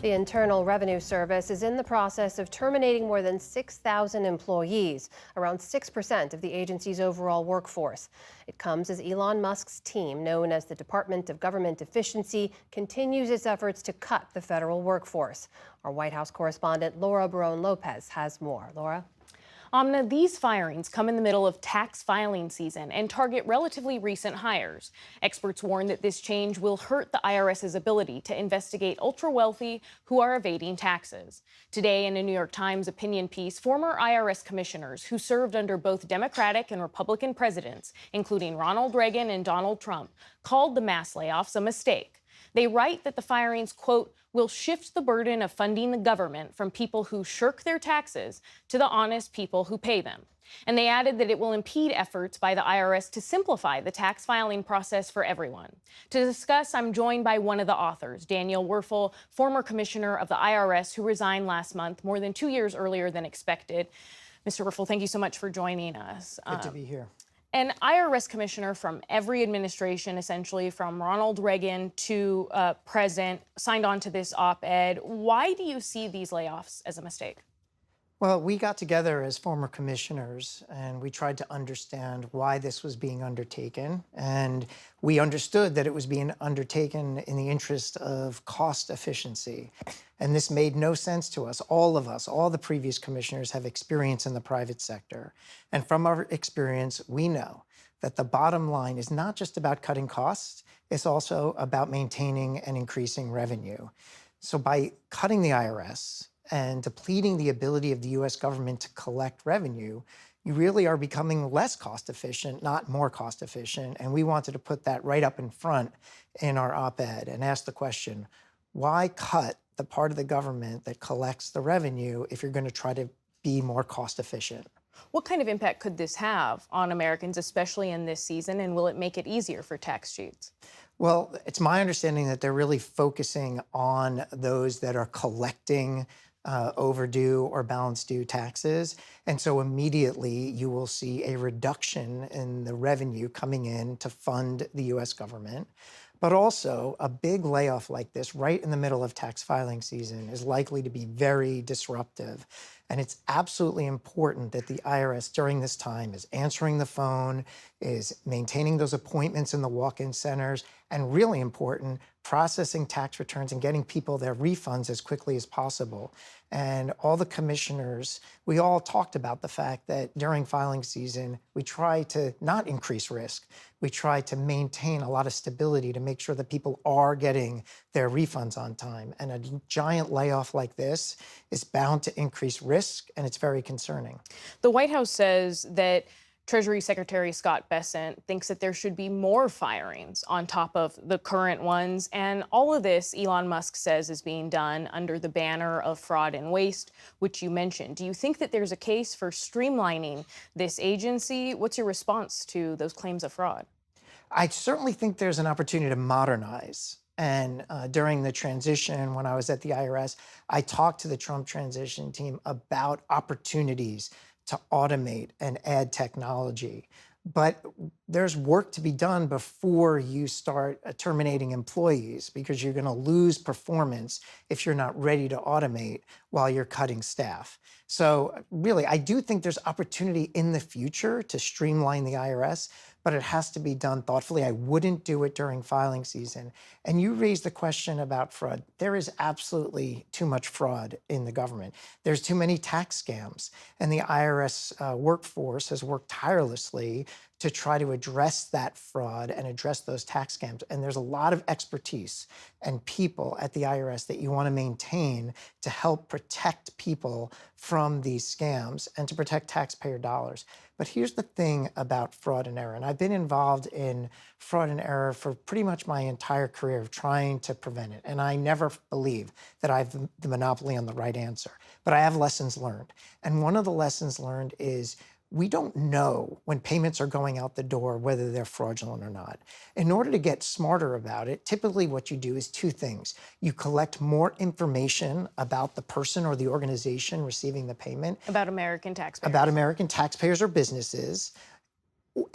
The Internal Revenue Service is in the process of terminating more than 6,000 employees, around 6% of the agency's overall workforce. It comes as Elon Musk's team, known as the Department of Government Efficiency, continues its efforts to cut the federal workforce. Our White House correspondent Laura Barone-Lopez has more. Laura? Amna, these firings come in the middle of tax filing season and target relatively recent hires. Experts warn that this change will hurt the IRS's ability to investigate ultra-wealthy who are evading taxes. Today, in a New York Times opinion piece, former IRS commissioners who served under both Democratic and Republican presidents, including Ronald Reagan and Donald Trump, called the mass layoffs a mistake. They write that the firings, quote, will shift the burden of funding the government from people who shirk their taxes to the honest people who pay them. And they added that it will impede efforts by the IRS to simplify the tax filing process for everyone. To discuss, I'm joined by one of the authors, Daniel Werfel, former commissioner of the IRS who resigned last month, more than 2 years earlier than expected. Mr. Werfel, thank you so much for joining us. Good to be here. An IRS commissioner from every administration, essentially from Ronald Reagan to present, signed on to this op-ed. Why do you see these layoffs as a mistake? Well, we got together as former commissioners and we tried to understand why this was being undertaken. And we understood that it was being undertaken in the interest of cost efficiency. And this made no sense to us. All of us, all the previous commissioners have experience in the private sector. And from our experience, we know that the bottom line is not just about cutting costs, it's also about maintaining and increasing revenue. So by cutting the IRS, and depleting the ability of the U.S. government to collect revenue, you really are becoming less cost efficient, not more cost efficient. And we wanted to put that right up in front in our op-ed and ask the question, why cut the part of the government that collects the revenue if you're going to try to be more cost efficient? What kind of impact could this have on Americans, especially in this season, and will it make it easier for tax cheats? Well, it's my understanding that they're really focusing on those that are collecting overdue or balance due taxes. And so immediately you will see a reduction in the revenue coming in to fund the US government. But also a big layoff like this right in the middle of tax filing season is likely to be very disruptive. And it's absolutely important that the IRS during this time is answering the phone, is maintaining those appointments in the walk-in centers, and really important, processing tax returns and getting people their refunds as quickly as possible. And all the commissioners, we all talked about the fact that during filing season, we try to not increase risk. We try to maintain a lot of stability to make sure that people are getting their refunds on time. And a giant layoff like this is bound to increase risk, and it's very concerning. The White House says that Treasury Secretary Scott Bessent thinks that there should be more firings on top of the current ones. And all of this, Elon Musk says, is being done under the banner of fraud and waste, which you mentioned. Do you think that there's a case for streamlining this agency? What's your response to those claims of fraud? I certainly think there's an opportunity to modernize. And during the transition, when I was at the IRS, I talked to the Trump transition team about opportunities to automate and add technology. But there's work to be done before you start terminating employees, because you're going to lose performance if you're not ready to automate while you're cutting staff. So really, I do think there's opportunity in the future to streamline the IRS, but it has to be done thoughtfully. I wouldn't do it during filing season. And you raised the question about fraud. There is absolutely too much fraud in the government. There's too many tax scams. And the IRS workforce has worked tirelessly to try to address that fraud and address those tax scams. And there's a lot of expertise and people at the IRS that you want to maintain to help protect people from these scams and to protect taxpayer dollars. But here's the thing about fraud and error, and I've been involved in fraud and error for pretty much my entire career of trying to prevent it. And I never believe that I have the monopoly on the right answer, but I have lessons learned. And one of the lessons learned is we don't know when payments are going out the door whether they're fraudulent or not. In order to get smarter about it, typically what you do is two things. You collect more information about the person or the organization receiving the payment. About American taxpayers. About American taxpayers or businesses.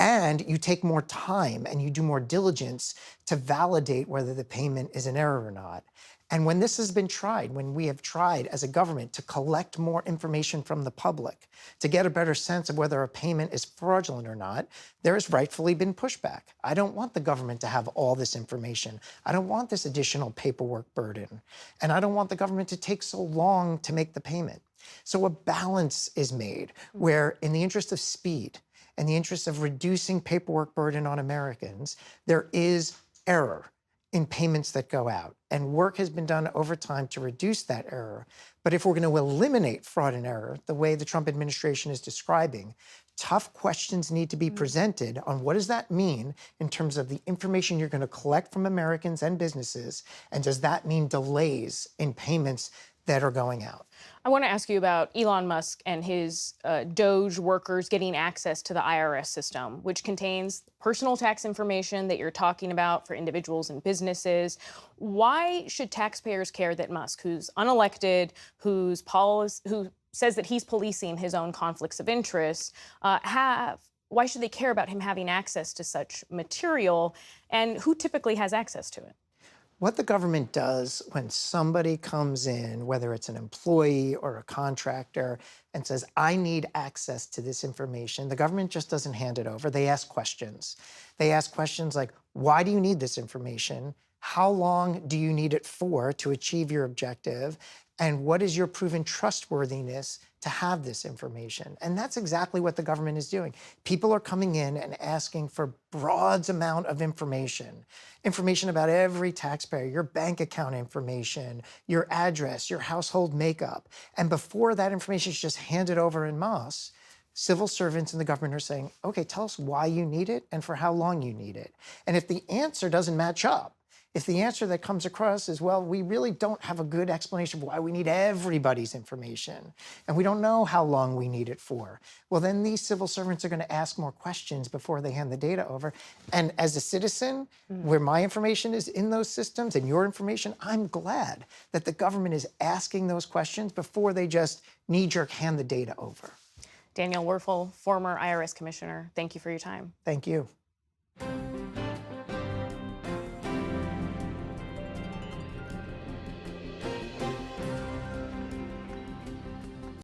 And you take more time and you do more diligence to validate whether the payment is an error or not. And when this has been tried, when we have tried as a government to collect more information from the public, to get a better sense of whether a payment is fraudulent or not, there has rightfully been pushback. I don't want the government to have all this information. I don't want this additional paperwork burden. And I don't want the government to take so long to make the payment. So a balance is made where, in the interest of speed and the interest of reducing paperwork burden on Americans, there is error in payments that go out. And work has been done over time to reduce that error. But if we're going to eliminate fraud and error, the way the Trump administration is describing, tough questions need to be presented on what does that mean in terms of the information you're going to collect from Americans and businesses, and does that mean delays in payments that are going out? I want to ask you about Elon Musk and his Doge workers getting access to the IRS system, which contains personal tax information that you're talking about for individuals and businesses. Why should taxpayers care that Musk, who's unelected, who says that he's policing his own conflicts of interest, why should they care about him having access to such material, and who typically has access to it? What the government does when somebody comes in, whether it's an employee or a contractor, and says, I need access to this information, the government just doesn't hand it over. They ask questions. They ask questions like, why do you need this information? How long do you need it for to achieve your objective? And what is your proven trustworthiness to have this information? And that's exactly what the government is doing. People are coming in and asking for broad amount of information about every taxpayer, your bank account information, your address, your household makeup. And before that information is just handed over en masse, civil servants in the government are saying, okay, tell us why you need it and for how long you need it. And if the answer doesn't match up, if the answer that comes across is, well, we really don't have a good explanation of why we need everybody's information, and we don't know how long we need it for, well, then these civil servants are going to ask more questions before they hand the data over. And as a citizen, where my information is in those systems and your information, I'm glad that the government is asking those questions before they just knee-jerk hand the data over. Daniel Werfel, former IRS commissioner, thank you for your time. Thank you.